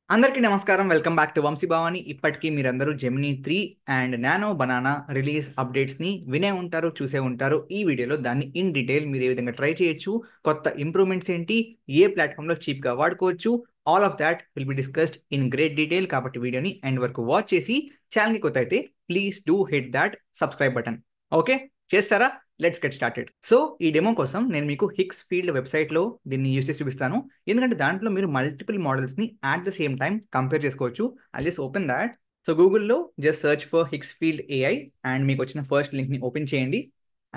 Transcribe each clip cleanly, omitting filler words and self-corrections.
అందరికీ నమస్కారం. Welcome back to Vamshi Bhavani. ఇప్పటికీ మీరందరూ Gemini 3 and nano banana release అప్డేట్స్ని వినే ఉంటారు, చూసే ఉంటారు. ఈ వీడియోలో దాన్ని ఇన్ డీటెయిల్ మీరు ఏ విధంగా ట్రై చేయొచ్చు, కొత్త ఇంప్రూవ్మెంట్స్ ఏంటి, ఏ ప్లాట్ఫామ్లో చీప్గా వాడుకోవచ్చు, all of that will be discussed in great detail. కాబట్టి వీడియోని ఎండ్ వరకు వాచ్ చేసి ఛానల్కి కొత్త అయితే please do hit that subscribe button. Okay, చేస్తారా? Let's get started. సో ఈ డెమో కోసం నేను మీకు హిక్స్ ఫీల్డ్ వెబ్సైట్లో దీన్ని యూస్ చేసి చూపిస్తాను. ఎందుకంటే దాంట్లో మీరు మల్టిపుల్ మోడల్స్ని at the same time compare చేసుకోవచ్చు. I just open that. So గూగుల్లో just search for Higgsfield AI and మీకు వచ్చిన ఫస్ట్ లింక్ని ఓపెన్ చేయండి.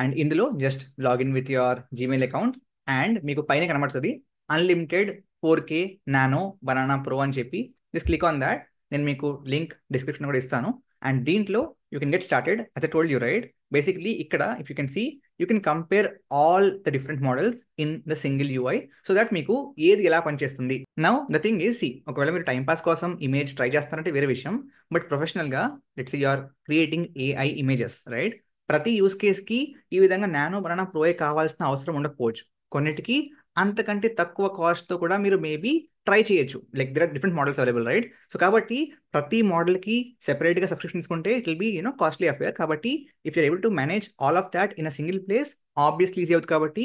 అండ్ ఇందులో just login with your Gmail account and మీకు పైన కనబడుతుంది unlimited 4K nano banana pro అని చెప్పి. Just click on that. నేను మీకు లింక్ డిస్క్రిప్షన్ కూడా ఇస్తాను. అండ్ దీంట్లో you can get started as I told you, right? Basically ఇక్కడ if you can see, you can compare all the different models in the single UI so that మీకు ఏది ఎలా పనిచేస్తుంది. Now the thing is, see ఒకవేళ మీరు time pass కోసం image try చేస్తారంటే వేరే విషయం. బట్ ప్రొఫెషనల్గా let's you are creating AI images, right? ప్రతి యూస్ కేస్కి ఈ విధంగా నానో బనానా ప్రోయే కావాల్సిన అవసరం ఉండకపోవచ్చు. కొన్నిటికి అంతకంటే తక్కువ కాస్ట్తో కూడా మీరు మేబీ ట్రై చేయొచ్చు. Like there are different models available, right? So కాబట్టి ప్రతి మోడల్కి సెపరేట్గా సబ్స్క్రిప్షన్ తీసుకుంటే it will be costly affair. కాబట్టి if you're able to manage all of that in a single place, obviously easy అవుతుంది. కాబట్టి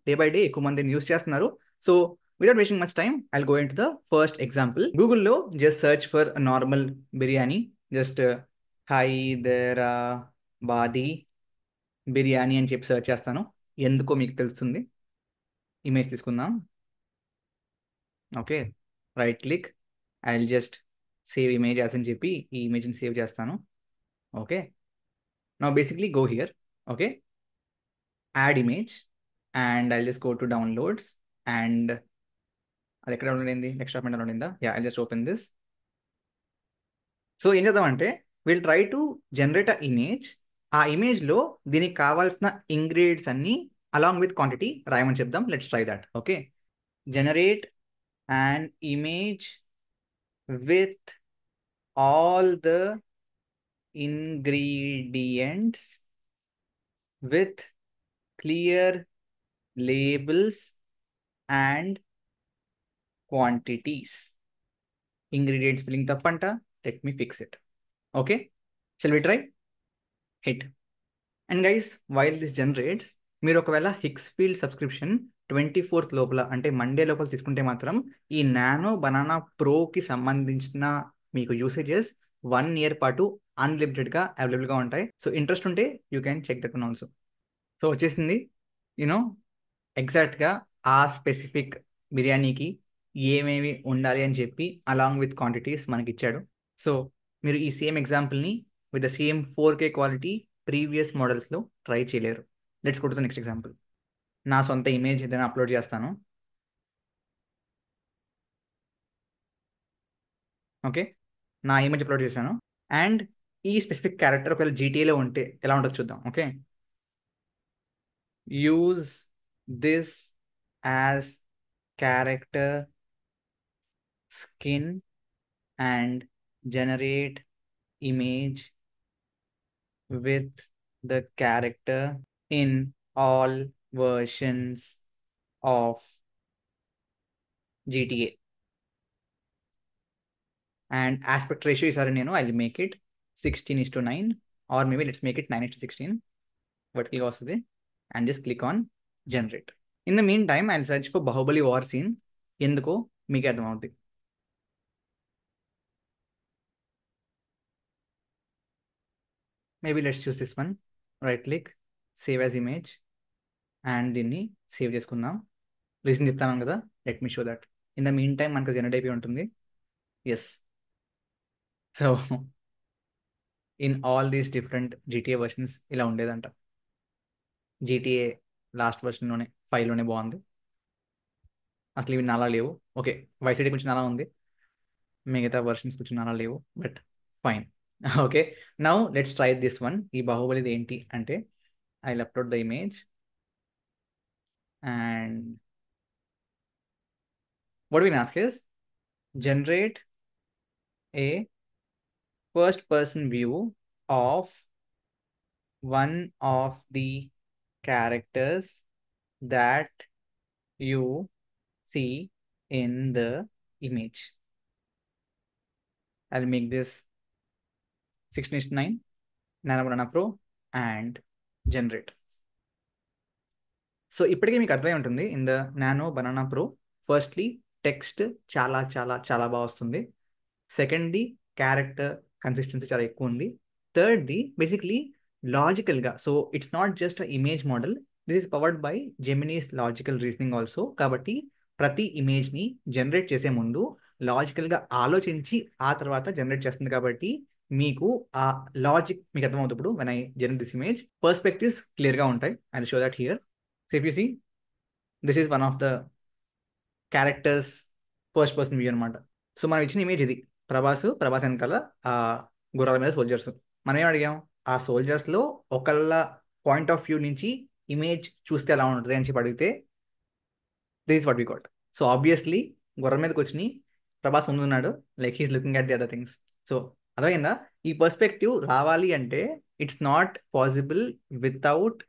డే బై డే ఎక్కువ మందిని యూస్ చేస్తున్నారు. So without wasting much time, I'll go into the first example. Google just search for a normal biryani. Just Hyderabadi biryani అని చెప్పి search చేస్తాను. ఎందుకో మీకు తెలుస్తుంది. ఇమేజ్ తీసుకుందాం. Okay, right click. I'll just save image as అని చెప్పి ఈ ఇమేజ్ని సేవ్ చేస్తాను. Okay, now basically go here. Okay, add image and I'll just go to downloads. And అది ఎక్కడ డౌన్లోడ్ అయింది? నెక్స్ట్ డౌన్లోడ్ అయిందా? Yeah, I'll just open this. So ఏం చేద్దామంటే will try to generate a image. ఆ ఇమేజ్లో దీనికి కావాల్సిన ఇంగ్రీడియంట్స్ అన్ని అలాంగ్ విత్ క్వాంటిటీ రాయమని చెప్దాం. Let's try that. Okay, generate an image with all the ingredients with clear labels and quantities. Ingredient spelling tappanta. Let me fix it. Okay, shall we try? Hit. And guys, while this generates, మీరు ఒకవేళ Hicks field subscription 24th లోపల అంటే Monday లోపల తీసుకుంటే మాత్రం ఈ nano banana ప్రోకి సంబంధించిన మీకు యూసేజెస్ 1 year పాటు అన్లిమిటెడ్గా అవైలబుల్గా ఉంటాయి. సో ఇంట్రెస్ట్ ఉంటే you can check that one also. So వచ్చేసింది. యూనో ఎగ్జాక్ట్గా ఆ స్పెసిఫిక్ బిర్యానీకి ఏమేమి ఉండాలి అని చెప్పి అలాంగ్ విత్ క్వాంటిటీస్ మనకి ఇచ్చాడు. సో మీరు ఈ సేమ్ ఎగ్జాంపుల్ని with the same 4K quality previous మోడల్స్లో ట్రై చేయలేరు. Let's go to the next example. నా సొంత ఇమేజ్ ఏదైనా అప్లోడ్ చేస్తాను. ఓకే, నా ఇమేజ్ అప్లోడ్ చేశాను. అండ్ ఈ స్పెసిఫిక్ క్యారెక్టర్ ఒకవేళ జీటీఏలో ఉంటే ఎలా ఉంటుందో చూద్దాం. Okay, use this as character skin and generate image with the character in all versions of GTA. And aspect ratio is I'll make it 16:9, or maybe let's make it 9:16 vertical vastadi. And just click on generate. In the meantime, I'll search for Bahubali war scene. Enduko meeku ardhamavundi. Maybe let's choose this one. Right click, save as image, and దీన్ని save చేసుకుందాం. Reason చెప్తాను కదా, let me show that. In the mean time మనకు generate అయిపోయి ఉంటుంది. Yes, so in all these different GTA versions ఇలా ఉండేదంట. GTA last వర్షన్లోనే 5లోనే బాగుంది. అసలు ఇవి నాలా లేవు. ఓకే, వైసీడీ కొంచెం నాలా ఉంది, మిగతా వర్షన్స్ కొంచెం నాలా లేవు, but fine. Okay, now let's try this one. ఈ బాహుబలిది ఏంటి అంటే I will upload the image and what we can ask is generate a first person view of one of the characters that you see in the image. I'll make this 16:9 Nano Banana Pro and generate. So ఇప్పటికే మీకు అర్థమై ఉంటుంది in the nano banana pro. Firstly text చాలా చాలా చాలా బాగా వస్తుంది. సెకండ్ది క్యారెక్టర్ కన్సిస్టెన్సీ చాలా ఎక్కువ ఉంది. థర్డ్ది బేసిక్లీ లాజికల్గా, so it's not just image model, this is powered by Geminis logical reasoning also. కాబట్టి ప్రతి ఇమేజ్ని జనరేట్ చేసే ముందు లాజికల్గా ఆలోచించి ఆ తర్వాత జనరేట్ చేస్తుంది. కాబట్టి మీకు ఆ లాజిక్ మీకు అర్థమవుతుంది. ఇప్పుడు when I generate this image, perspectives క్లియర్గా ఉంటాయి. I show that here. So if you see, this is one of the characters first person view అనమాట. సో మనం ఇచ్చిన ఇమేజ్ ఇది, ప్రభాస్ వెనకాల ఆ గుర్రాల మీద సోల్జర్స్. మనం ఏం అడిగాం, ఆ సోల్జర్స్లో ఒకళ్ళ పాయింట్ ఆఫ్ వ్యూ నుంచి ఇమేజ్ చూస్తే ఎలా ఉంటుంది అని చెప్పి అడిగితే this is what we got. So obviously గుర్రం మీదకి వచ్చి ప్రభాస్ ముందున్నాడు, like he's looking at the other things. So అర్థమైందా? ఈ పర్స్పెక్టివ్ రావాలి అంటే it's not possible without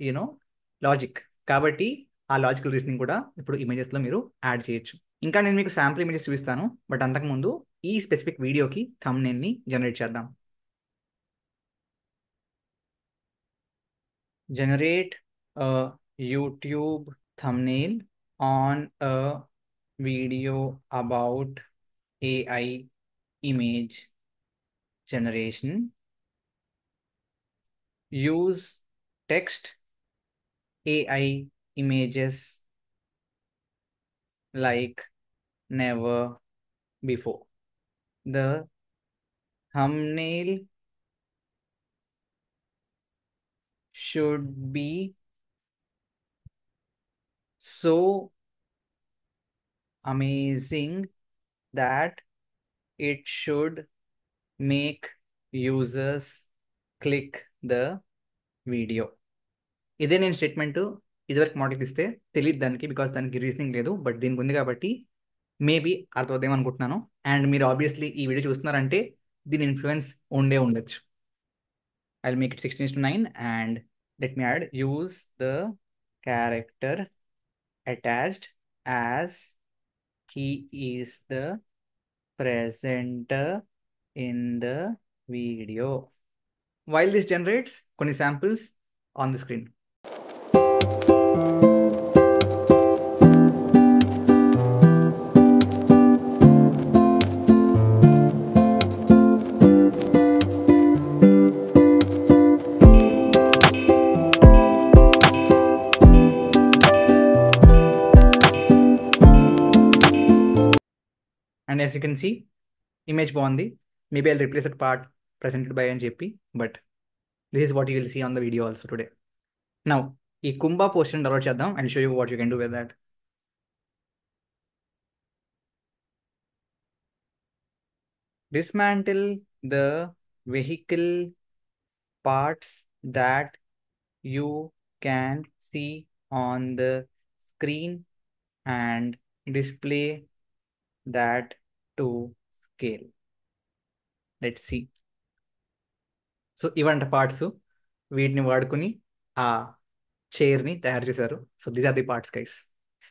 logic. కాబట్టి ఆ లాజికల్ రీజనింగ్ కూడా ఇప్పుడు ఇమేజెస్లో మీరు యాడ్ చేయొచ్చు. ఇంకా నేను మీకు శాంపుల్ ఇమేజెస్ చూపిస్తాను, బట్ అంతకుముందు ఈ స్పెసిఫిక్ వీడియోకి థంబ్నెయిల్ని జనరేట్ చేద్దాం. Generate YouTube thumbnail on a video about AI image generation. Use text AI images like never before. The thumbnail should be so amazing that it should make users click the video. ఇదే నేను statement ఇదివరకు మోడల్కి ఇస్తే తెలియదు దానికి, because దానికి reasoning లేదు. But దీనికి ఉంది కాబట్టి మేబీ అర్థమవుతాం అనుకుంటున్నాను. అండ్ మీరు ఆబ్వియస్లీ ఈ వీడియో చూస్తున్నారంటే దీని ఇన్ఫ్లుయెన్స్ ఉండొచ్చు. I will make it 16:9 and let me add use the character attached as he is the presenter in the video. While this generates, కొన్ని samples on the screen. And as you can see, image బాగుంది. Maybe I'll replace that part presented by అని చెప్పి, but this is what you will see on the video also today. Now, ఈ Kumbha portion download చేద్దాం. I'll show you what you can do with that. Dismantle the vehicle parts that you can see on the screen and display that to scale. Let's see. So ఇవంట parts, వీటిని వాడుకుని ఆ చైర్ని తయారు చేశారు. So these are the parts guys.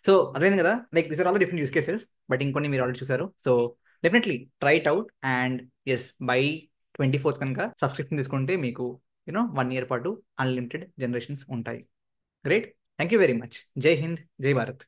So అర్థమైంది కదా, like these are all different use cases, but ఇంకొన్ని మీరు ఆల్రెడీ చూసారు. So definitely try it out. And yes, by 24th కనుక సబ్స్క్రిప్షన్ తీసుకుంటే మీకు 1 year పాటు అన్లిమిటెడ్ జనరేషన్స్ ఉంటాయి. Great, thank you very much. జై హింద్, జై భారత్.